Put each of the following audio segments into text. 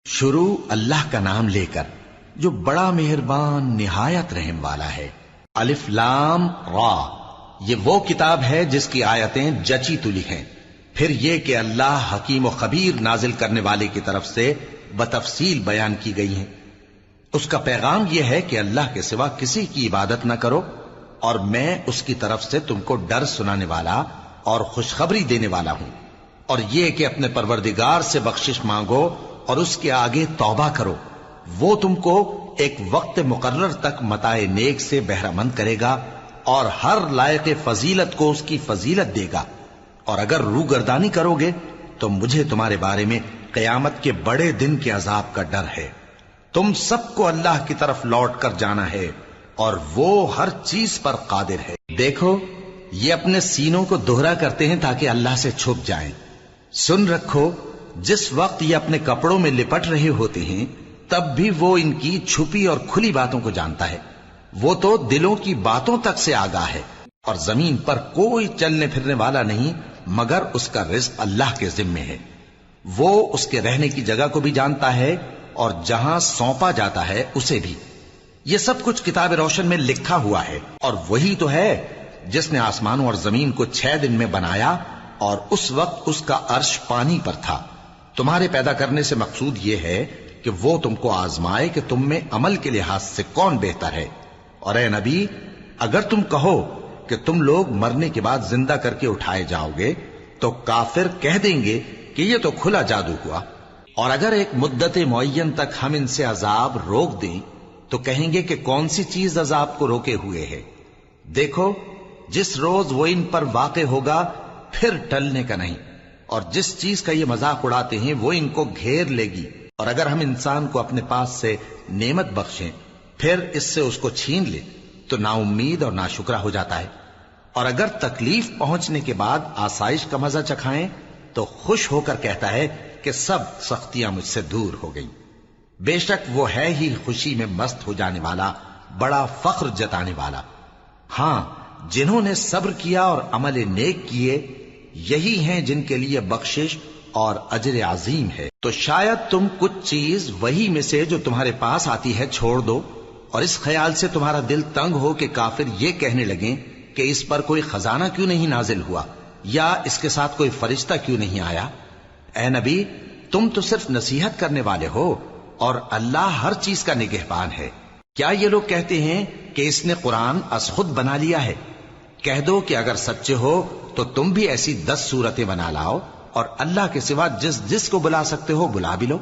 شروع اللہ کا نام لے کر جو بڑا مہربان نہایت رحم والا ہے۔ الف لام را، یہ وہ کتاب ہے جس کی آیتیں جچی تلی ہیں۔ پھر یہ کہ اللہ حکیم و خبیر نازل کرنے والے کی طرف سے بتفصیل بیان کی گئی ہیں۔ اس کا پیغام یہ ہے کہ اللہ کے سوا کسی کی عبادت نہ کرو، اور میں اس کی طرف سے تم کو ڈر سنانے والا اور خوشخبری دینے والا ہوں۔ اور یہ کہ اپنے پروردگار سے بخشش مانگو اور اس کے آگے توبہ کرو، وہ تم کو ایک وقت مقرر تک متاع نیک سے بہرہ مند کرے گا اور ہر لائق فضیلت کو اس کی فضیلت دے گا۔ اور اگر روگردانی کرو گے تو مجھے تمہارے بارے میں قیامت کے بڑے دن کے عذاب کا ڈر ہے۔ تم سب کو اللہ کی طرف لوٹ کر جانا ہے اور وہ ہر چیز پر قادر ہے۔ دیکھو، یہ اپنے سینوں کو دوہرا کرتے ہیں تاکہ اللہ سے چھپ جائیں۔ سن رکھو، جس وقت یہ اپنے کپڑوں میں لپٹ رہے ہوتے ہیں تب بھی وہ ان کی چھپی اور کھلی باتوں کو جانتا ہے۔ وہ تو دلوں کی باتوں تک سے آگاہ ہے۔ اور زمین پر کوئی چلنے پھرنے والا نہیں مگر اس کا رزق اللہ کے ذمے ہے۔ وہ اس کے رہنے کی جگہ کو بھی جانتا ہے اور جہاں سونپا جاتا ہے اسے بھی۔ یہ سب کچھ کتاب روشن میں لکھا ہوا ہے۔ اور وہی تو ہے جس نے آسمانوں اور زمین کو 6 دن میں بنایا، اور اس وقت اس کا عرش پانی پر تھا۔ تمہارے پیدا کرنے سے مقصود یہ ہے کہ وہ تم کو آزمائے کہ تم میں عمل کے لحاظ سے کون بہتر ہے۔ اور اے نبی، اگر تم کہو کہ تم لوگ مرنے کے بعد زندہ کر کے اٹھائے جاؤ گے تو کافر کہہ دیں گے کہ یہ تو کھلا جادو ہوا۔ اور اگر ایک مدت معین تک ہم ان سے عذاب روک دیں تو کہیں گے کہ کون سی چیز عذاب کو روکے ہوئے ہے۔ دیکھو، جس روز وہ ان پر واقع ہوگا پھر ٹلنے کا نہیں، اور جس چیز کا یہ مذاق اڑاتے ہیں وہ ان کو گھیر لے گی۔ اور اگر ہم انسان کو اپنے پاس سے نعمت بخشیں پھر اس سے اس کو چھین لے تو نا امید اور ناشکرا ہو جاتا ہے۔ اور اگر تکلیف پہنچنے کے بعد آسائش کا مزہ چکھائیں تو خوش ہو کر کہتا ہے کہ سب سختیاں مجھ سے دور ہو گئیں۔ بے شک وہ ہے ہی خوشی میں مست ہو جانے والا، بڑا فخر جتانے والا۔ ہاں، جنہوں نے صبر کیا اور عمل نیک کیے، یہی ہیں جن کے لیے بخشش اور اجر عظیم ہے۔ تو شاید تم کچھ چیز وہی میں سے جو تمہارے پاس آتی ہے چھوڑ دو، اور اس خیال سے تمہارا دل تنگ ہو کہ کافر یہ کہنے لگیں کہ اس پر کوئی خزانہ کیوں نہیں نازل ہوا، یا اس کے ساتھ کوئی فرشتہ کیوں نہیں آیا۔ اے نبی، تم تو صرف نصیحت کرنے والے ہو، اور اللہ ہر چیز کا نگہبان ہے۔ کیا یہ لوگ کہتے ہیں کہ اس نے قرآن از خود بنا لیا ہے؟ کہہ دو کہ اگر سچے ہو تو تم بھی ایسی 10 صورتیں بنا لاؤ، اور اللہ کے سوا جس جس کو بلا سکتے ہو بلا بھی لو۔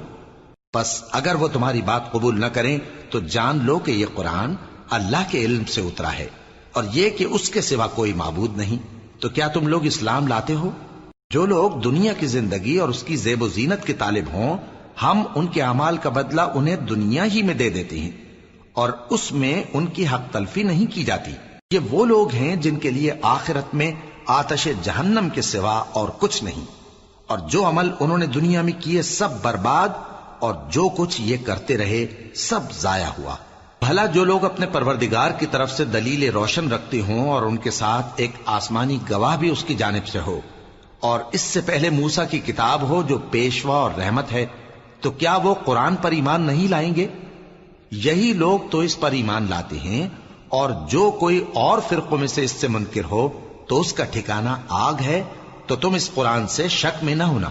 پس اگر وہ تمہاری بات قبول نہ کریں تو جان لو کہ یہ قرآن اللہ کے علم سے اترا ہے، اور یہ کہ اس کے سوا کوئی معبود نہیں۔ تو کیا تم لوگ اسلام لاتے ہو؟ جو لوگ دنیا کی زندگی اور اس کی زیب و زینت کے طالب ہوں، ہم ان کے اعمال کا بدلہ انہیں دنیا ہی میں دے دیتے ہیں، اور اس میں ان کی حق تلفی نہیں کی جاتی۔ یہ وہ لوگ ہیں جن کے لیے آخرت میں آتش جہنم کے سوا اور کچھ نہیں، اور جو عمل انہوں نے دنیا میں کیے سب برباد، اور جو کچھ یہ کرتے رہے سب ضائع ہوا۔ بھلا جو لوگ اپنے پروردگار کی طرف سے دلیل روشن رکھتے ہوں اور ان کے ساتھ ایک آسمانی گواہ بھی اس کی جانب سے ہو، اور اس سے پہلے موسیٰ کی کتاب ہو جو پیشوا اور رحمت ہے، تو کیا وہ قرآن پر ایمان نہیں لائیں گے؟ یہی لوگ تو اس پر ایمان لاتے ہیں، اور جو کوئی اور فرقوں میں سے اس سے منکر ہو تو اس کا ٹھکانہ آگ ہے۔ تو تم اس قرآن سے شک میں نہ ہونا،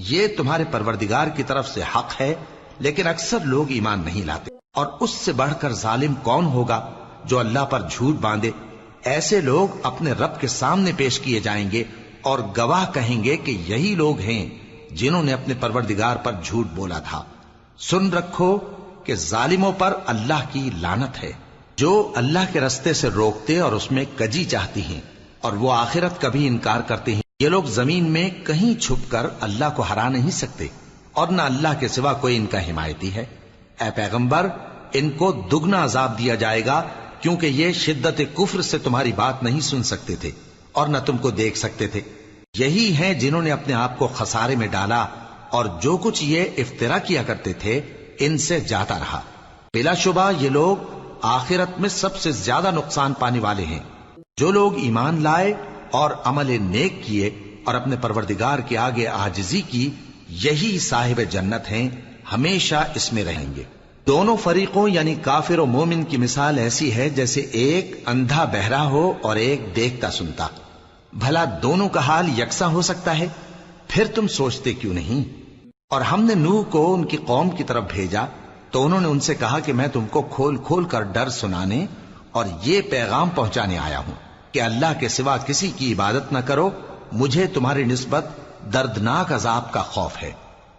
یہ تمہارے پروردگار کی طرف سے حق ہے، لیکن اکثر لوگ ایمان نہیں لاتے۔ اور اس سے بڑھ کر ظالم کون ہوگا جو اللہ پر جھوٹ باندھے؟ ایسے لوگ اپنے رب کے سامنے پیش کیے جائیں گے اور گواہ کہیں گے کہ یہی لوگ ہیں جنہوں نے اپنے پروردگار پر جھوٹ بولا تھا۔ سن رکھو کہ ظالموں پر اللہ کی لعنت ہے، جو اللہ کے رستے سے روکتے اور اس میں کجی چاہتی ہیں، اور وہ آخرت کا بھی انکار کرتے ہیں۔ یہ لوگ زمین میں کہیں چھپ کر اللہ کو ہرا نہیں سکتے، اور نہ اللہ کے سوا کوئی ان کا حمایتی ہے۔ اے پیغمبر، ان کو دگنا عذاب دیا جائے گا، کیونکہ یہ شدت کفر سے تمہاری بات نہیں سن سکتے تھے اور نہ تم کو دیکھ سکتے تھے۔ یہی ہیں جنہوں نے اپنے آپ کو خسارے میں ڈالا، اور جو کچھ یہ افترا کیا کرتے تھے ان سے جاتا رہا۔ بلا شبہ یہ لوگ آخرت میں سب سے زیادہ نقصان پانے والے ہیں۔ جو لوگ ایمان لائے اور عمل نیک کیے اور اپنے پروردگار کے آگے عاجزی کی، یہی صاحب جنت ہیں ہمیشہ اس میں رہیں گے۔ دونوں فریقوں یعنی کافر و مومن کی مثال ایسی ہے جیسے ایک اندھا بہرا ہو اور ایک دیکھتا سنتا۔ بھلا دونوں کا حال یکساں ہو سکتا ہے؟ پھر تم سوچتے کیوں نہیں؟ اور ہم نے نوح کو ان کی قوم کی طرف بھیجا تو انہوں نے ان سے کہا کہ میں تم کو کھول کھول کر ڈر سنانے اور یہ پیغام پہنچانے آیا ہوں کہ اللہ کے سوا کسی کی عبادت نہ کرو، مجھے تمہاری نسبت دردناک عذاب کا خوف ہے۔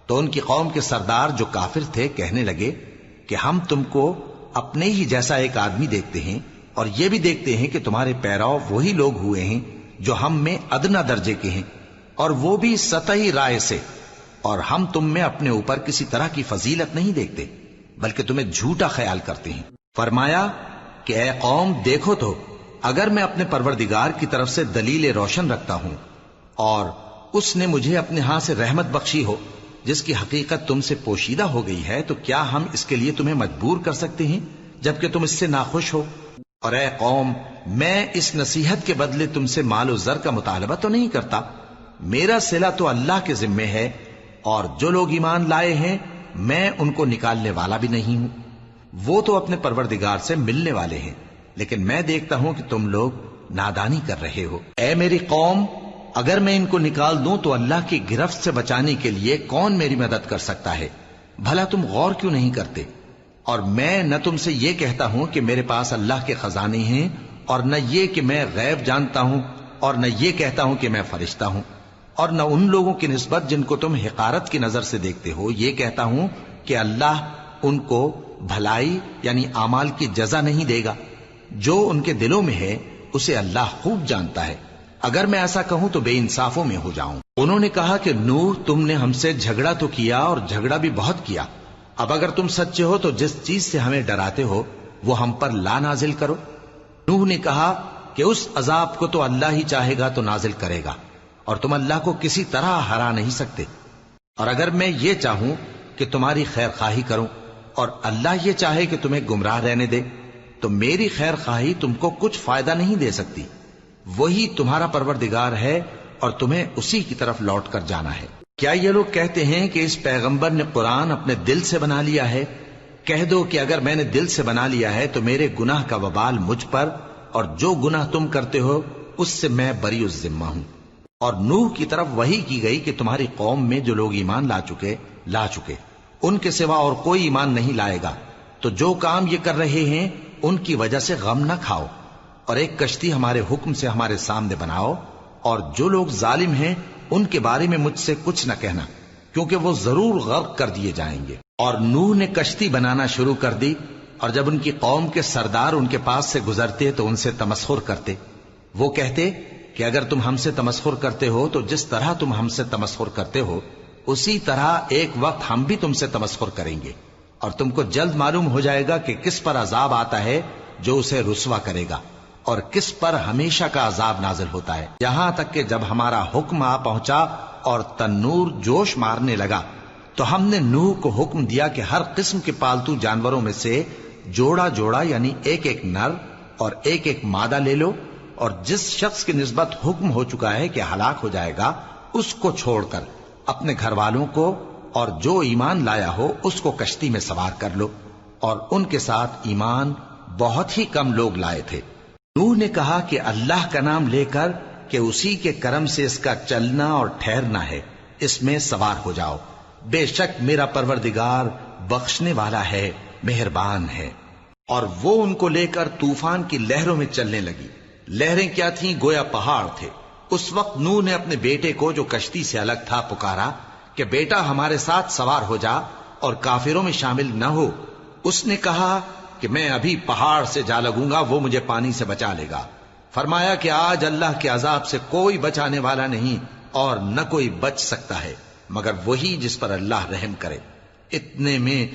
تو ان کی قوم کے سردار جو کافر تھے کہنے لگے کہ ہم تم کو اپنے ہی جیسا ایک آدمی دیکھتے ہیں اور یہ بھی دیکھتے ہیں کہ تمہارے پیرو وہی لوگ ہوئے ہیں جو ہم میں ادنا درجے کے ہیں، اور وہ بھی سطحی رائے سے، اور ہم تم میں اپنے اوپر کسی طرح کی فضیلت نہیں دیکھتے بلکہ تمہیں جھوٹا خیال کرتے ہیں۔ فرمایا کہ اے قوم دیکھو تو، اگر میں اپنے پروردگار کی طرف سے دلیل روشن رکھتا ہوں اور اس نے مجھے اپنے ہاں سے رحمت بخشی ہو جس کی حقیقت تم سے پوشیدہ ہو گئی ہے، تو کیا ہم اس کے لیے تمہیں مجبور کر سکتے ہیں جبکہ تم اس سے ناخوش ہو؟ اور اے قوم، میں اس نصیحت کے بدلے تم سے مال و زر کا مطالبہ تو نہیں کرتا، میرا صلہ تو اللہ کے ذمے ہے، اور جو لوگ ایمان لائے ہیں میں ان کو نکالنے والا بھی نہیں ہوں، وہ تو اپنے پروردگار سے ملنے والے ہیں، لیکن میں دیکھتا ہوں کہ تم لوگ نادانی کر رہے ہو۔ اے میری قوم، اگر میں ان کو نکال دوں تو اللہ کی گرفت سے بچانے کے لیے کون میری مدد کر سکتا ہے؟ بھلا تم غور کیوں نہیں کرتے؟ اور میں نہ تم سے یہ کہتا ہوں کہ میرے پاس اللہ کے خزانے ہیں، اور نہ یہ کہ میں غیب جانتا ہوں، اور نہ یہ کہتا ہوں کہ میں فرشتہ ہوں، اور نہ ان لوگوں کی نسبت جن کو تم حقارت کی نظر سے دیکھتے ہو یہ کہتا ہوں کہ اللہ ان کو بھلائی یعنی اعمال کی جزا نہیں دے گا۔ جو ان کے دلوں میں ہے اسے اللہ خوب جانتا ہے، اگر میں ایسا کہوں تو بے انصافوں میں ہو جاؤں۔ انہوں نے کہا کہ نوح، تم نے ہم سے جھگڑا تو کیا اور جھگڑا بھی بہت کیا، اب اگر تم سچے ہو تو جس چیز سے ہمیں ڈراتے ہو وہ ہم پر لا نازل کرو۔ نوح نے کہا کہ اس عذاب کو تو اللہ ہی چاہے گا تو نازل کرے گا، اور تم اللہ کو کسی طرح ہرا نہیں سکتے، اور اگر میں یہ چاہوں کہ تمہاری خیر خواہی کروں اور اللہ یہ چاہے کہ تمہیں گمراہ رہنے دے تو میری خیر خواہی تم کو کچھ فائدہ نہیں دے سکتی۔ وہی تمہارا پروردگار ہے اور تمہیں اسی کی طرف لوٹ کر جانا ہے۔ کیا یہ لوگ کہتے ہیں کہ اس پیغمبر نے قرآن اپنے دل سے بنا لیا ہے؟ کہہ دو کہ اگر میں نے دل سے بنا لیا ہے تو میرے گناہ کا وبال مجھ پر، اور جو گناہ تم کرتے ہو اس سے میں بری الذمہ ہوں۔ اور نوح کی طرف وحی کی گئی کہ تمہاری قوم میں جو لوگ ایمان لا چکے ان کے سوا اور کوئی ایمان نہیں لائے گا، تو جو کام یہ کر رہے ہیں ان کی وجہ سے غم نہ کھاؤ، اور ایک کشتی ہمارے حکم سے ہمارے سامنے بناؤ، اور جو لوگ ظالم ہیں ان کے بارے میں مجھ سے کچھ نہ کہنا، کیونکہ وہ ضرور غرق کر دیے جائیں گے۔ اور نوح نے کشتی بنانا شروع کر دی، اور جب ان کی قوم کے سردار ان کے پاس سے گزرتے تو ان سے تمسخر کرتے۔ وہ کہتے کہ اگر تم ہم سے تمسخر کرتے ہو تو جس طرح تم ہم سے تمسخر کرتے ہو اسی طرح ایک وقت ہم بھی تم سے تمسخر کریں گے، اور تم کو جلد معلوم ہو جائے گا کہ کس پر عذاب آتا ہے جو اسے رسوا کرے گا، اور کس پر ہمیشہ کا عذاب نازل ہوتا ہے، یہاں تک کہ جب ہمارا حکم آ پہنچا اور تنور جوش مارنے لگا تو ہم نے نوح کو حکم دیا کہ ہر قسم کے پالتو جانوروں میں سے جوڑا جوڑا یعنی ایک ایک نر اور ایک ایک مادہ لے لو، اور جس شخص کی نسبت حکم ہو چکا ہے کہ ہلاک ہو جائے گا اس کو چھوڑ کر اپنے گھر والوں کو اور جو ایمان لایا ہو اس کو کشتی میں سوار کر لو، اور ان کے ساتھ ایمان بہت ہی کم لوگ لائے تھے۔ نوح نے کہا کہ اللہ کا نام لے کر کہ اسی کے کرم سے اس کا چلنا اور ٹھہرنا ہے، اس میں سوار ہو جاؤ، بے شک میرا پروردگار بخشنے والا ہے، مہربان ہے۔ اور وہ ان کو لے کر طوفان کی لہروں میں چلنے لگی۔ لہریں کیا تھیں؟ گویا پہاڑ تھے۔ اس وقت نوح نے اپنے بیٹے کو جو کشتی سے الگ تھا پکارا کہ بیٹا ہمارے ساتھ سوار ہو جا اور کافروں میں شامل نہ ہو۔ اس نے کہا کہ میں ابھی پہاڑ سے جا لگوں گا، وہ مجھے پانی سے بچا لے گا۔ فرمایا کہ آج اللہ کے عذاب سے کوئی بچانے والا نہیں اور نہ کوئی بچ سکتا ہے مگر وہی جس پر اللہ رحم کرے۔ اتنے میں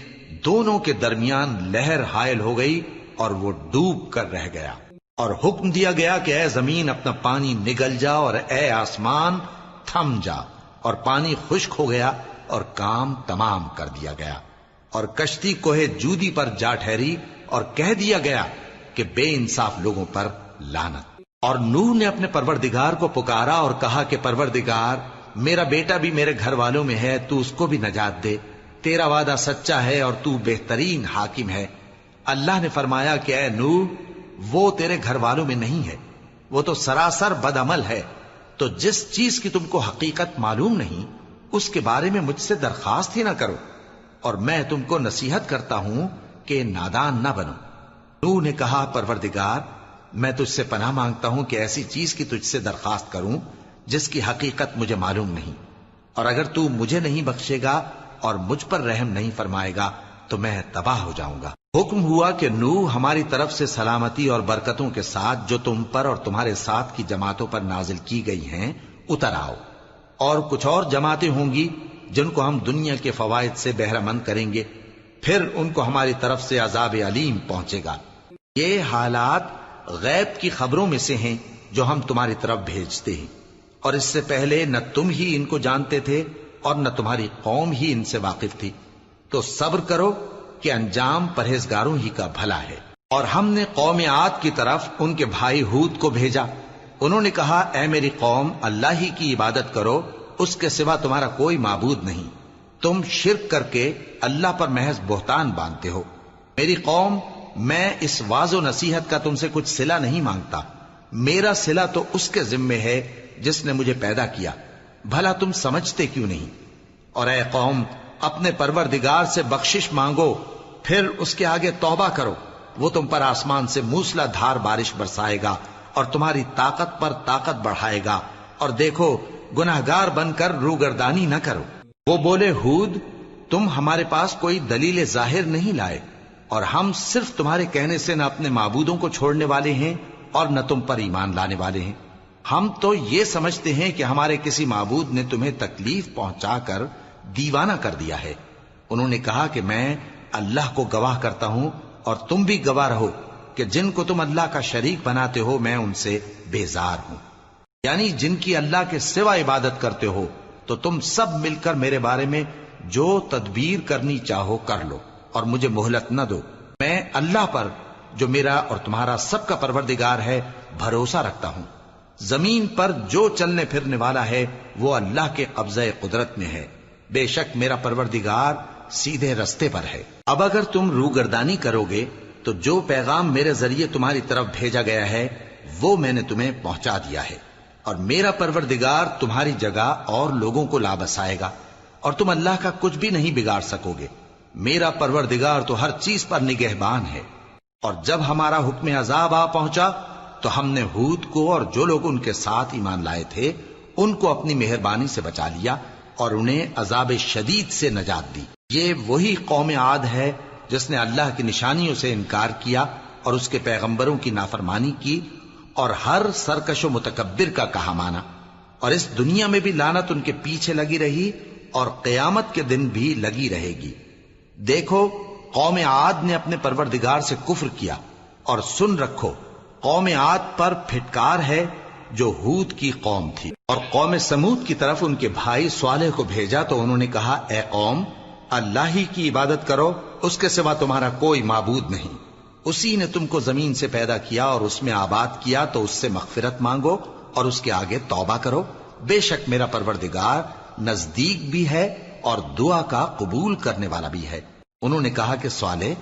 دونوں کے درمیان لہر حائل ہو گئی اور وہ ڈوب کر رہ گیا، اور حکم دیا گیا کہ اے زمین اپنا پانی نگل جا، اور اے آسمان تھم جا، اور پانی خشک ہو گیا اور کام تمام کر دیا گیا، اور کشتی کوہ جودی پر جا ٹھہری، اور کہہ دیا گیا کہ بے انصاف لوگوں پر لعنت۔ اور نوح نے اپنے پروردگار کو پکارا اور کہا کہ پروردگار، میرا بیٹا بھی میرے گھر والوں میں ہے، تو اس کو بھی نجات دے، تیرا وعدہ سچا ہے اور تو بہترین حاکم ہے۔ اللہ نے فرمایا کہ اے نوح، وہ تیرے گھر والوں میں نہیں ہے، وہ تو سراسر بدعمل ہے، تو جس چیز کی تم کو حقیقت معلوم نہیں اس کے بارے میں مجھ سے درخواست ہی نہ کرو، اور میں تم کو نصیحت کرتا ہوں کہ نادان نہ بنو۔ نوح نے کہا پروردگار، میں تجھ سے پناہ مانگتا ہوں کہ ایسی چیز کی تجھ سے درخواست کروں جس کی حقیقت مجھے معلوم نہیں، اور اگر تو مجھے نہیں بخشے گا اور مجھ پر رحم نہیں فرمائے گا تو میں تباہ ہو جاؤں گا۔ حکم ہوا کہ نوح ہماری طرف سے سلامتی اور برکتوں کے ساتھ جو تم پر اور تمہارے ساتھ کی جماعتوں پر نازل کی گئی ہیں اتر آؤ، اور کچھ اور جماعتیں ہوں گی جن کو ہم دنیا کے فوائد سے بہرہ مند کریں گے، پھر ان کو ہماری طرف سے عذاب علیم پہنچے گا۔ یہ حالات غیب کی خبروں میں سے ہیں جو ہم تمہاری طرف بھیجتے ہیں، اور اس سے پہلے نہ تم ہی ان کو جانتے تھے اور نہ تمہاری قوم ہی ان سے واقف تھی، تو صبر کرو کہ انجام پرہیزگاروں ہی کا بھلا ہے۔ اور ہم نے قوم عاد کی طرف ان کے بھائی ہود کو بھیجا، انہوں نے کہا اے میری قوم، اللہ ہی کی عبادت کرو، اس کے سوا تمہارا کوئی معبود نہیں، تم شرک کر کے اللہ پر محض بہتان باندھتے ہو۔ میری قوم، میں اس واعظ و نصیحت کا تم سے کچھ صلہ نہیں مانگتا، میرا صلہ تو اس کے ذمے ہے جس نے مجھے پیدا کیا، بھلا تم سمجھتے کیوں نہیں؟ اور اے قوم، اپنے پروردگار سے بخشش مانگو، پھر اس کے آگے توبہ کرو، وہ تم پر آسمان سے موسلا دھار بارش برسائے گا اور تمہاری طاقت پر طاقت بڑھائے گا، اور دیکھو گناہگار بن کر روگردانی نہ کرو۔ وہ بولے ہود، تم ہمارے پاس کوئی دلیل ظاہر نہیں لائے، اور ہم صرف تمہارے کہنے سے نہ اپنے معبودوں کو چھوڑنے والے ہیں اور نہ تم پر ایمان لانے والے ہیں۔ ہم تو یہ سمجھتے ہیں کہ ہمارے کسی معبود نے تمہیں تکلیف پہنچا کر دیوانہ کر دیا ہے۔ انہوں نے کہا کہ میں اللہ کو گواہ کرتا ہوں اور تم بھی گواہ رہو کہ جن کو تم اللہ کا شریک بناتے ہو میں ان سے بیزار ہوں، یعنی جن کی اللہ کے سوا عبادت کرتے ہو، تو تم سب مل کر میرے بارے میں جو تدبیر کرنی چاہو کر لو اور مجھے مہلت نہ دو۔ میں اللہ پر جو میرا اور تمہارا سب کا پروردگار ہے بھروسہ رکھتا ہوں۔ زمین پر جو چلنے پھرنے والا ہے وہ اللہ کے قبضہ قدرت میں ہے، بے شک میرا پروردگار سیدھے رستے پر ہے۔ اب اگر تم روگردانی کرو گے تو جو پیغام میرے ذریعے تمہاری طرف بھیجا گیا ہے وہ میں نے تمہیں پہنچا دیا ہے، اور میرا پروردگار تمہاری جگہ اور لوگوں کو لا بسائے گا، اور تم اللہ کا کچھ بھی نہیں بگاڑ سکو گے۔ میرا پروردگار تو ہر چیز پر نگہبان ہے۔ اور جب ہمارا حکم عذاب آ پہنچا تو ہم نے ہود کو اور جو لوگ ان کے ساتھ ایمان لائے تھے ان کو اپنی مہربانی سے بچا لیا اور انہیں عذاب شدید سے نجات دی۔ یہ وہی قوم عاد ہے جس نے اللہ کی نشانیوں سے انکار کیا اور اس کے پیغمبروں کی نافرمانی کی اور ہر سرکش و متکبر کا کہا مانا، اور اس دنیا میں بھی لعنت ان کے پیچھے لگی رہی اور قیامت کے دن بھی لگی رہے گی۔ دیکھو قوم عاد نے اپنے پروردگار سے کفر کیا، اور سن رکھو قوم عاد پر پھٹکار ہے جو ہود کی قوم تھی۔ اور قوم سمود کی طرف ان کے بھائی صالح کو بھیجا تو انہوں نے کہا اے قوم، اللہ ہی کی عبادت کرو، اس کے سوا تمہارا کوئی معبود نہیں، اسی نے تم کو زمین سے پیدا کیا اور اس میں آباد کیا، تو اس سے مغفرت مانگو اور اس کے آگے توبہ کرو، بے شک میرا پروردگار نزدیک بھی ہے اور دعا کا قبول کرنے والا بھی ہے۔ انہوں نے کہا کہ صالح،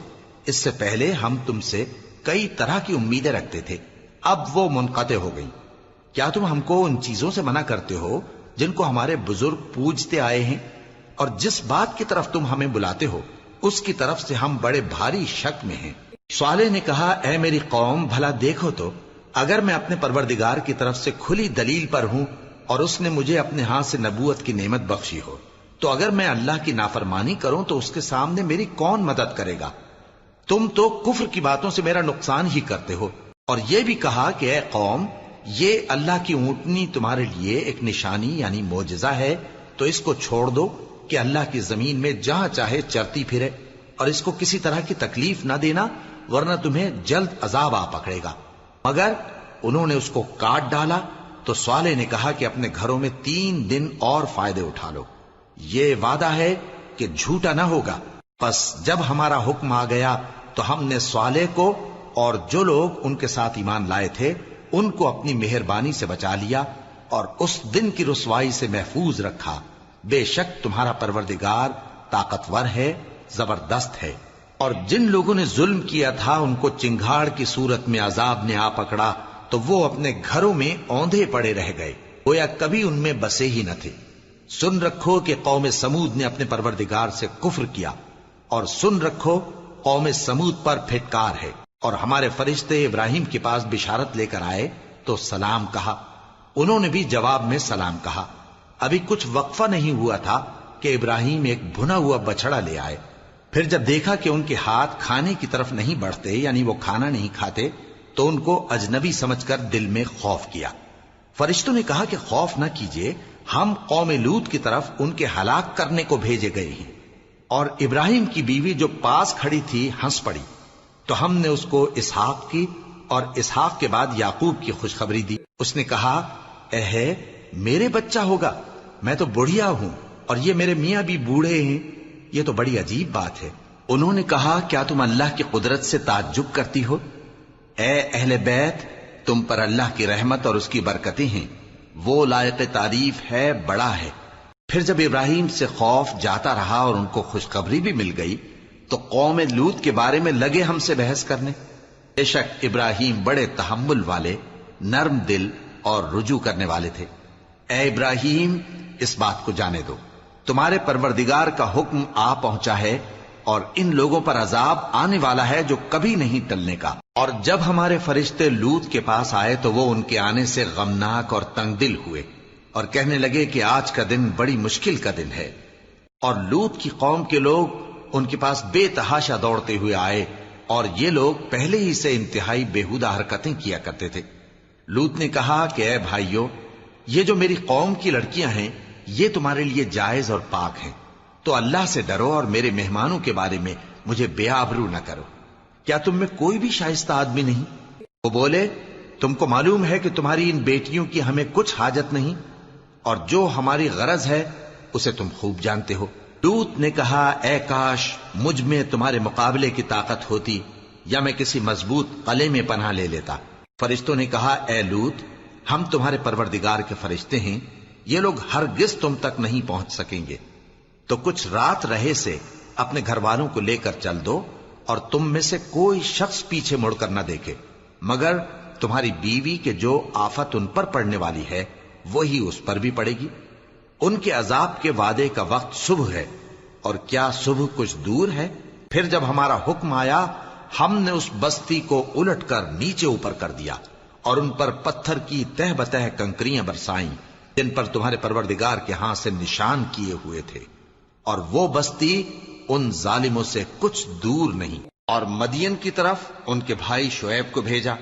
اس سے پہلے ہم تم سے کئی طرح کی امیدیں رکھتے تھے، اب وہ منقطع ہو گئی۔ کیا تم ہم کو ان چیزوں سے منع کرتے ہو جن کو ہمارے بزرگ پوجتے آئے ہیں؟ اور جس بات کی طرف تم ہمیں بلاتے ہو اس کی طرف سے ہم بڑے بھاری شک میں ہیں۔ صالح نے کہا اے میری قوم، بھلا دیکھو تو اگر میں اپنے پروردگار کی طرف سے کھلی دلیل پر ہوں اور اس نے مجھے اپنے ہاتھ سے نبوت کی نعمت بخشی ہو، تو اگر میں اللہ کی نافرمانی کروں تو اس کے سامنے میری کون مدد کرے گا؟ تم تو کفر کی باتوں سے میرا نقصان ہی کرتے ہو۔ اور یہ بھی کہا کہ اے قوم، یہ اللہ کی اونٹنی تمہارے لیے ایک نشانی یعنی معجزہ ہے، تو اس کو چھوڑ دو کہ اللہ کی زمین میں جہاں چاہے چرتی پھرے، اور اس کو کسی طرح کی تکلیف نہ دینا ورنہ تمہیں جلد عذاب آ پکڑے گا۔ مگر انہوں نے اس کو کاٹ ڈالا تو صالح نے کہا کہ اپنے گھروں میں 3 دن اور فائدے اٹھا لو، یہ وعدہ ہے کہ جھوٹا نہ ہوگا۔ پس جب ہمارا حکم آ گیا تو ہم نے صالح کو اور جو لوگ ان کے ساتھ ایمان لائے تھے ان کو اپنی مہربانی سے بچا لیا اور اس دن کی رسوائی سے محفوظ رکھا، بے شک تمہارا پروردگار طاقتور ہے، زبردست ہے۔ اور جن لوگوں نے ظلم کیا تھا ان کو چنگھاڑ کی صورت میں عذاب نے آ پکڑا تو وہ اپنے گھروں میں اوندھے پڑے رہ گئے، گویا کبھی ان میں بسے ہی نہ تھے۔ سن رکھو کہ قوم سمود نے اپنے پروردگار سے کفر کیا، اور سن رکھو قوم سمود پر پھٹکار ہے۔ اور ہمارے فرشتے ابراہیم کے پاس بشارت لے کر آئے تو سلام کہا، انہوں نے بھی جواب میں سلام کہا۔ ابھی کچھ وقفہ نہیں ہوا تھا کہ ابراہیم ایک بھنا ہوا بچڑا لے آئے۔ پھر جب دیکھا کہ ان کے ہاتھ کھانے کی طرف نہیں بڑھتے، یعنی وہ کھانا نہیں کھاتے، تو ان کو اجنبی سمجھ کر دل میں خوف کیا۔ فرشتوں نے کہا کہ خوف نہ کیجیے، ہم قوم لوط کی طرف ان کے ہلاک کرنے کو بھیجے گئے ہیں۔ اور ابراہیم کی بیوی جو پاس کھڑی تھی ہنس پڑی، تو ہم نے اس کو اسحاق کی اور اسحاق کے بعد یعقوب کی خوشخبری دی۔ اس نے کہا، اے میرے بچہ ہوگا، میں تو بڑھیا ہوں اور یہ میرے میاں بھی بوڑھے ہیں، یہ تو بڑی عجیب بات ہے۔ انہوں نے کہا، کیا تم اللہ کی قدرت سے تعجب کرتی ہو؟ اے اہل بیت، تم پر اللہ کی رحمت اور اس کی برکتیں ہیں، وہ لائق تعریف ہے، بڑا ہے۔ پھر جب ابراہیم سے خوف جاتا رہا اور ان کو خوشخبری بھی مل گئی تو قوم لوط کے بارے میں لگے ہم سے بحث کرنے۔ بے شک ابراہیم بڑے تحمل والے، نرم دل اور رجوع کرنے والے تھے۔ اے ابراہیم، اس بات کو جانے دو، تمہارے پروردگار کا حکم آ پہنچا ہے اور ان لوگوں پر عذاب آنے والا ہے جو کبھی نہیں ٹلنے کا۔ اور جب ہمارے فرشتے لوط کے پاس آئے تو وہ ان کے آنے سے غمناک اور تنگ دل ہوئے اور کہنے لگے کہ آج کا دن بڑی مشکل کا دن ہے۔ اور لوط کی قوم کے لوگ ان کے پاس بے تحاشا دوڑتے ہوئے آئے، اور یہ لوگ پہلے ہی سے انتہائی بےہودہ حرکتیں کیا کرتے تھے۔ لوط نے کہا کہ اے بھائیو، یہ جو میری قوم کی لڑکیاں ہیں یہ تمہارے لیے جائز اور پاک ہیں، تو اللہ سے ڈرو اور میرے مہمانوں کے بارے میں مجھے بے آبرو نہ کرو۔ کیا تم میں کوئی بھی شائستہ آدمی نہیں؟ وہ بولے، تم کو معلوم ہے کہ تمہاری ان بیٹیوں کی ہمیں کچھ حاجت نہیں، اور جو ہماری غرض ہے اسے تم خوب جانتے ہو۔ لوط نے کہا، اے کاش مجھ میں تمہارے مقابلے کی طاقت ہوتی، یا میں کسی مضبوط قلعے میں پناہ لے لیتا۔ فرشتوں نے کہا، اے لوط، ہم تمہارے پروردگار کے فرشتے ہیں، یہ لوگ ہرگز تم تک نہیں پہنچ سکیں گے، تو کچھ رات رہے سے اپنے گھر والوں کو لے کر چل دو، اور تم میں سے کوئی شخص پیچھے مڑ کر نہ دیکھے، مگر تمہاری بیوی کے جو آفت ان پر پڑنے والی ہے وہی اس پر بھی پڑے گی۔ ان کے عذاب کے وعدے کا وقت صبح ہے، اور کیا صبح کچھ دور ہے؟ پھر جب ہمارا حکم آیا ہم نے اس بستی کو الٹ کر نیچے اوپر کر دیا اور ان پر پتھر کی تہ بتہ کنکریاں برسائیں جن پر تمہارے پروردگار کے ہاں سے نشان کیے ہوئے تھے، اور وہ بستی ان ظالموں سے کچھ دور نہیں۔ اور مدین کی طرف ان کے بھائی شعیب کو بھیجا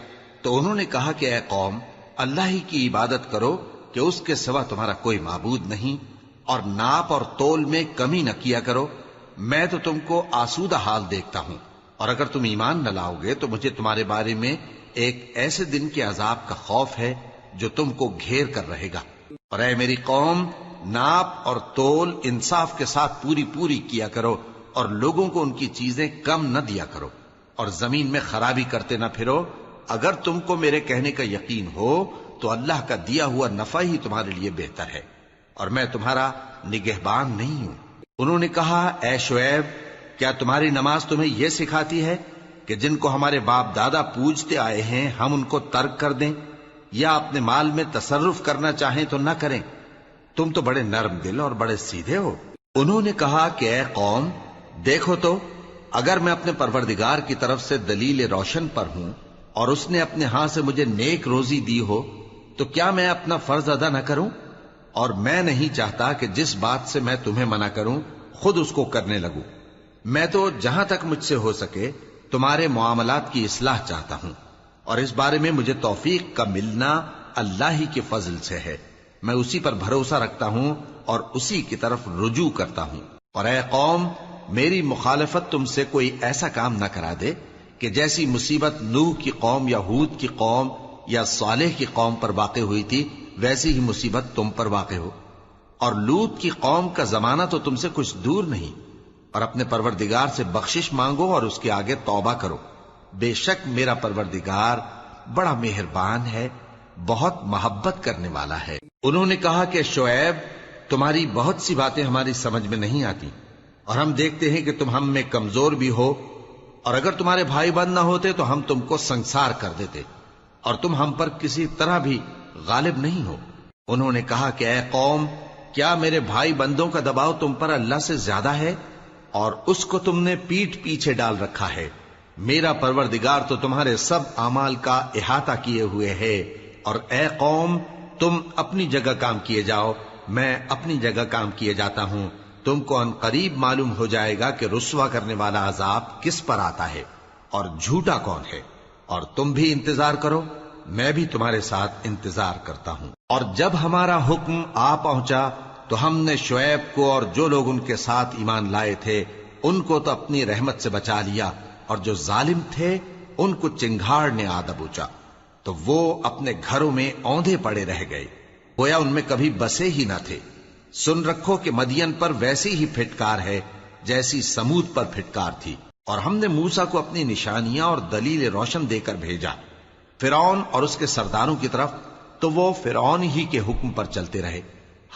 تو انہوں نے کہا کہ اے قوم، اللہ ہی کی عبادت کرو کہ اس کے سوا تمہارا کوئی معبود نہیں، اور ناپ اور تول میں کمی نہ کیا کرو، میں تو تم کو آسودہ حال دیکھتا ہوں، اور اگر تم ایمان نہ لاؤ گے تو مجھے تمہارے بارے میں ایک ایسے دن کے عذاب کا خوف ہے جو تم کو گھیر کر رہے گا۔ اور اے میری قوم، ناپ اور تول انصاف کے ساتھ پوری پوری کیا کرو، اور لوگوں کو ان کی چیزیں کم نہ دیا کرو، اور زمین میں خرابی کرتے نہ پھرو۔ اگر تم کو میرے کہنے کا یقین ہو تو اللہ کا دیا ہوا نفع ہی تمہارے لیے بہتر ہے، اور میں تمہارا نگہبان نہیں ہوں۔ انہوں نے کہا، اے شعیب، کیا تمہاری نماز تمہیں یہ سکھاتی ہے کہ جن کو ہمارے باپ دادا پوجتے آئے ہیں ہم ان کو ترک کر دیں، یا اپنے مال میں تصرف کرنا چاہیں تو نہ کریں؟ تم تو بڑے نرم دل اور بڑے سیدھے ہو۔ انہوں نے کہا کہ اے قوم، دیکھو تو، اگر میں اپنے پروردگار کی طرف سے دلیل روشن پر ہوں اور اس نے اپنے ہاں سے مجھے نیک روزی دی ہو تو کیا میں اپنا فرض ادا نہ کروں؟ اور میں نہیں چاہتا کہ جس بات سے میں تمہیں منع کروں خود اس کو کرنے لگوں۔ میں تو جہاں تک مجھ سے ہو سکے تمہارے معاملات کی اصلاح چاہتا ہوں، اور اس بارے میں مجھے توفیق کا ملنا اللہ ہی کے فضل سے ہے۔ میں اسی پر بھروسہ رکھتا ہوں اور اسی کی طرف رجوع کرتا ہوں۔ اور اے قوم، میری مخالفت تم سے کوئی ایسا کام نہ کرا دے کہ جیسی مصیبت نوح کی قوم یا ہود کی قوم یا صالح کی قوم پر واقع ہوئی تھی ویسی ہی مصیبت تم پر واقع ہو۔ اور لوط کی قوم کا زمانہ تو تم سے کچھ دور نہیں، اور اپنے پروردگار سے بخشش مانگو اور اس کے آگے توبہ کرو، بے شک میرا پروردگار بڑا مہربان ہے، بہت محبت کرنے والا ہے۔ انہوں نے کہا کہ شعیب، تمہاری بہت سی باتیں ہماری سمجھ میں نہیں آتی، اور ہم دیکھتے ہیں کہ تم ہم میں کمزور بھی ہو، اور اگر تمہارے بھائی بند نہ ہوتے تو ہم تم کو سنسار کر دیتے، اور تم ہم پر کسی طرح بھی غالب نہیں ہو۔ انہوں نے کہا کہ اے قوم، کیا میرے بھائی بندوں کا دباؤ تم پر اللہ سے زیادہ ہے، اور اس کو تم نے پیٹھ پیچھے ڈال رکھا ہے؟ میرا پروردگار تو تمہارے سب اعمال کا احاطہ کیے ہوئے ہے۔ اور اے قوم، تم اپنی جگہ کام کیے جاؤ، میں اپنی جگہ کام کیے جاتا ہوں۔ تم کو ان قریب معلوم ہو جائے گا کہ رسوا کرنے والا عذاب کس پر آتا ہے اور جھوٹا کون ہے، اور تم بھی انتظار کرو، میں بھی تمہارے ساتھ انتظار کرتا ہوں۔ اور جب ہمارا حکم آ پہنچا تو ہم نے شعیب کو اور جو لوگ ان کے ساتھ ایمان لائے تھے ان کو تو اپنی رحمت سے بچا لیا، اور جو ظالم تھے ان کو چنگھاڑ نے آ دبوچا، تو وہ اپنے گھروں میں اوندھے پڑے رہ گئے، گویا ان میں کبھی بسے ہی نہ تھے۔ سن رکھو کہ مدین پر ویسی ہی پھٹکار ہے جیسی سمود پر پھٹکار تھی۔ اور ہم نے موسیٰ کو اپنی نشانیاں اور دلیل روشن دے کر بھیجا فرعون اور اس کے سرداروں کی طرف، تو وہ فرعون ہی کے حکم پر چلتے رہے،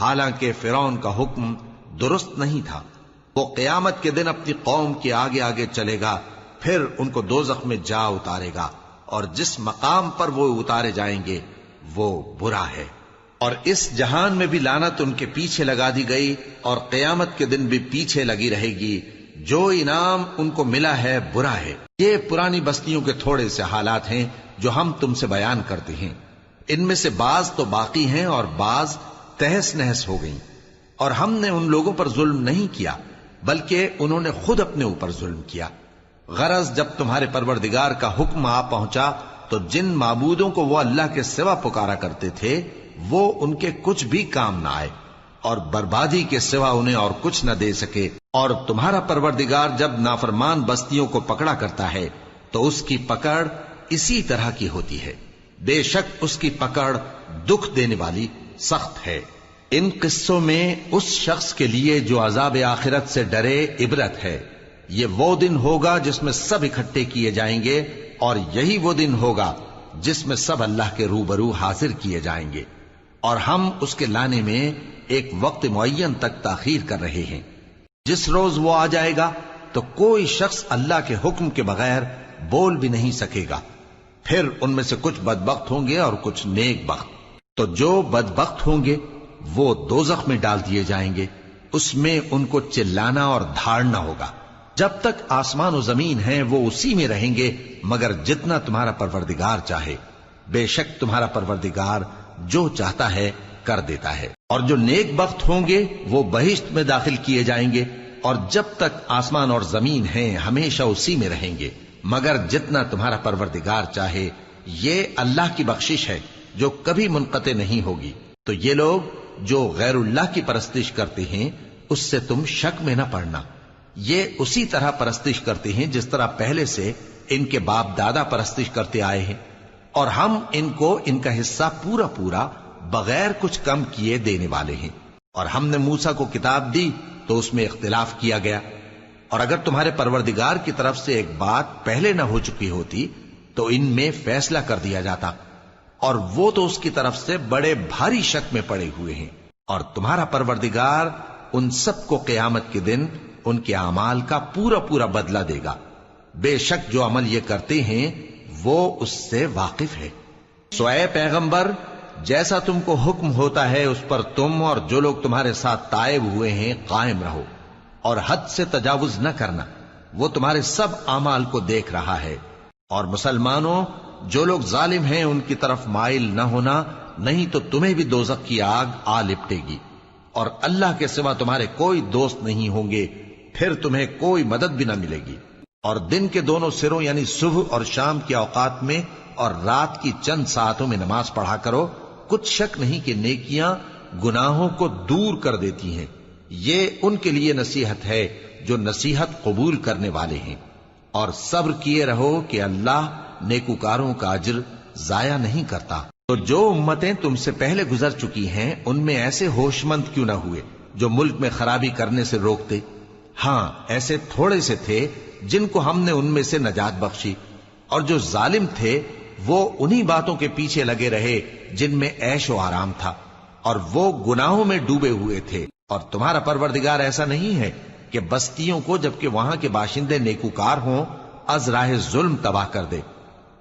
حالانکہ فرعون کا حکم درست نہیں تھا۔ وہ قیامت کے دن اپنی قوم کے آگے آگے چلے گا، پھر ان کو دوزخ میں جا اتارے گا، اور جس مقام پر وہ اتارے جائیں گے وہ برا ہے۔ اور اس جہان میں بھی لعنت ان کے پیچھے لگا دی گئی، اور قیامت کے دن بھی پیچھے لگی رہے گی۔ جو انعام ان کو ملا ہے برا ہے۔ یہ پرانی بستیوں کے تھوڑے سے حالات ہیں جو ہم تم سے بیان کرتے ہیں، ان میں سے بعض تو باقی ہیں اور بعض تہس نہس ہو گئیں۔ اور ہم نے ان لوگوں پر ظلم نہیں کیا بلکہ انہوں نے خود اپنے اوپر ظلم کیا۔ غرض جب تمہارے پروردگار کا حکم آ پہنچا تو جن معبودوں کو وہ اللہ کے سوا پکارا کرتے تھے وہ ان کے کچھ بھی کام نہ آئے، اور بربادی کے سوا انہیں اور کچھ نہ دے سکے۔ اور تمہارا پروردگار جب نافرمان بستیوں کو پکڑا کرتا ہے تو اس کی پکڑ اسی طرح کی ہوتی ہے، بے شک اس کی پکڑ دکھ دینے والی سخت ہے۔ ان قصوں میں اس شخص کے لیے جو عذاب آخرت سے ڈرے عبرت ہے۔ یہ وہ دن ہوگا جس میں سب اکٹھے کیے جائیں گے، اور یہی وہ دن ہوگا جس میں سب اللہ کے روبرو حاضر کیے جائیں گے، اور ہم اس کے لانے میں ایک وقت معین تک تاخیر کر رہے ہیں۔ جس روز وہ آ جائے گا تو کوئی شخص اللہ کے حکم کے بغیر بول بھی نہیں سکے گا۔ پھر ان میں سے کچھ بدبخت ہوں گے اور کچھ نیک بخت۔ تو جو بدبخت ہوں گے وہ دوزخ میں ڈال دیے جائیں گے، اس میں ان کو چلانا اور دھاڑنا ہوگا۔ جب تک آسمان و زمین ہیں وہ اسی میں رہیں گے مگر جتنا تمہارا پروردگار چاہے، بے شک تمہارا پروردگار جو چاہتا ہے کر دیتا ہے۔ اور جو نیک بخت ہوں گے وہ بہشت میں داخل کیے جائیں گے، اور جب تک آسمان اور زمین ہیں ہمیشہ اسی میں رہیں گے مگر جتنا تمہارا پروردگار چاہے۔ یہ اللہ کی بخشش ہے جو کبھی منقطع نہیں ہوگی۔ تو یہ لوگ جو غیر اللہ کی پرستش کرتے ہیں اس سے تم شک میں نہ پڑنا، یہ اسی طرح پرستش کرتے ہیں جس طرح پہلے سے ان کے باپ دادا پرستش کرتے آئے ہیں، اور ہم ان کو ان کا حصہ پورا پورا بغیر کچھ کم کیے دینے والے ہیں۔ اور ہم نے موسیٰ کو کتاب دی تو اس میں اختلاف کیا گیا، اور اگر تمہارے پروردگار کی طرف سے ایک بات پہلے نہ ہو چکی ہوتی تو ان میں فیصلہ کر دیا جاتا، اور وہ تو اس کی طرف سے بڑے بھاری شک میں پڑے ہوئے ہیں۔ اور تمہارا پروردگار ان سب کو قیامت کے دن ان کے اعمال کا پورا پورا بدلہ دے گا، بے شک جو عمل یہ کرتے ہیں وہ اس سے واقف ہے۔ سو اے پیغمبر، جیسا تم کو حکم ہوتا ہے اس پر تم اور جو لوگ تمہارے ساتھ تائب ہوئے ہیں قائم رہو، اور حد سے تجاوز نہ کرنا، وہ تمہارے سب اعمال کو دیکھ رہا ہے۔ اور مسلمانوں، جو لوگ ظالم ہیں ان کی طرف مائل نہ ہونا، نہیں تو تمہیں بھی دوزخ کی آگ آ لپٹے گی، اور اللہ کے سوا تمہارے کوئی دوست نہیں ہوں گے، پھر تمہیں کوئی مدد بھی نہ ملے گی۔ اور دن کے دونوں سروں یعنی صبح اور شام کے اوقات میں اور رات کی چند ساعتوں میں نماز پڑھا کرو، کچھ شک نہیں کہ نیکیاں گناہوں کو دور کر دیتی ہیں۔ یہ ان کے لیے نصیحت ہے جو نصیحت قبول کرنے والے ہیں۔ اور صبر کیے رہو کہ اللہ نیکوکاروں کا اجر ضائع نہیں کرتا۔ تو جو امتیں تم سے پہلے گزر چکی ہیں ان میں ایسے ہوش مند کیوں نہ ہوئے جو ملک میں خرابی کرنے سے روکتے؟ ہاں، ایسے تھوڑے سے تھے جن کو ہم نے ان میں سے نجات بخشی، اور جو ظالم تھے وہ انہی باتوں کے پیچھے لگے رہے جن میں عیش و آرام تھا، اور وہ گناہوں میں ڈوبے ہوئے تھے۔ اور تمہارا پروردگار ایسا نہیں ہے کہ بستیوں کو جبکہ وہاں کے باشندے نیکوکار ہوں از راہ ظلم تباہ کر دے،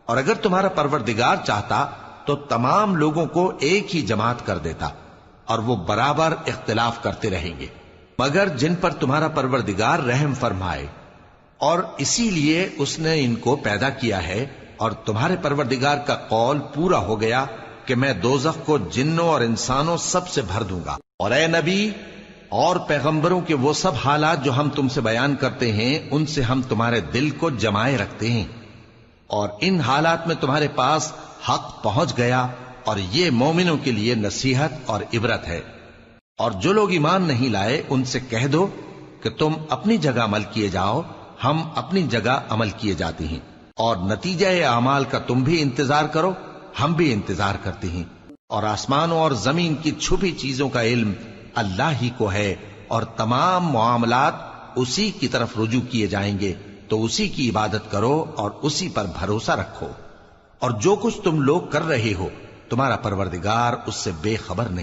اور اگر تمہارا پروردگار چاہتا تو تمام لوگوں کو ایک ہی جماعت کر دیتا، اور وہ برابر اختلاف کرتے رہیں گے، مگر جن پر تمہارا پروردگار رحم فرمائے، اور اسی لیے اس نے ان کو پیدا کیا ہے، اور تمہارے پروردگار کا قول پورا ہو گیا کہ میں دوزخ کو جنوں اور انسانوں سب سے بھر دوں گا۔ اور اے نبی اور پیغمبروں کے وہ سب حالات جو ہم تم سے بیان کرتے ہیں، ان سے ہم تمہارے دل کو جمائے رکھتے ہیں، اور ان حالات میں تمہارے پاس حق پہنچ گیا، اور یہ مومنوں کے لیے نصیحت اور عبرت ہے۔ اور جو لوگ ایمان نہیں لائے ان سے کہہ دو کہ تم اپنی جگہ عمل کیے جاؤ، ہم اپنی جگہ عمل کیے جاتے ہیں، اور نتیجہ اعمال کا تم بھی انتظار کرو، ہم بھی انتظار کرتے ہیں، اور آسمانوں اور زمین کی چھپی چیزوں کا علم اللہ ہی کو ہے، اور تمام معاملات اسی کی طرف رجوع کیے جائیں گے، تو اسی کی عبادت کرو اور اسی پر بھروسہ رکھو، اور جو کچھ تم لوگ کر رہے ہو تمہارا پروردگار اس سے بے خبر نہیں۔